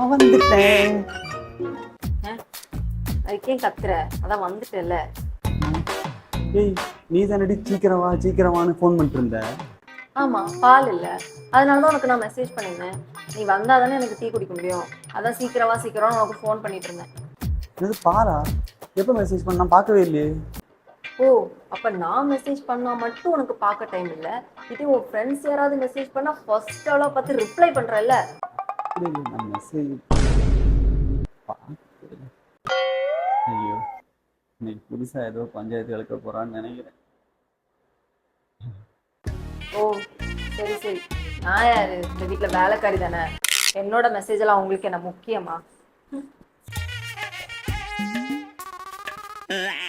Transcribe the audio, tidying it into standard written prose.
நான் வந்துட்டேன். அதுக்கே கத்துற, அதான் வந்துட்டேல்ல. ஏய், நீ தானடி சீக்கிரமா சீக்கிரமானு ஃபோன் பண்ணிட்டு இருந்த. ஆமா, பால் இல்ல, அதனாலதான் உனக்கு நான் மெசேஜ் பண்ணிருந்தேன். நீ வந்தாதானே எனக்கு டீ குடிக்க முடியும், அதான் சீக்கிரமா உனக்கு ஃபோன் பண்ணிட்டு இருந்தேன். இது பாரா? எப்போ மெசேஜ் பண்ண? நான் பார்க்கவே இல்லையே. ஓ, அப்ப நான் மெசேஜ் பண்ணா மட்டும் உனக்கு பார்க்க டைம் இல்ல. இதே உன் ஃப்ரெண்ட்ஸ் யாராவது மெசேஜ் பண்ணா ஃபர்ஸ்ட் ஆளா பார்த்து ரிப்ளை பண்றல்ல. நான் மெசேஜ் ஐயோ, இன்னைக்கு புதுசா ஏதோ பஞ்சாயத்து இழக்க போறான்னு நினைக்கிறேன். ஓ சரி சரி, நான் யாரு? இந்த வீட்டுல வேலைக்காரி தானே. என்னோட மெசேஜ் எல்லாம் உங்களுக்கு என்ன முக்கியமா?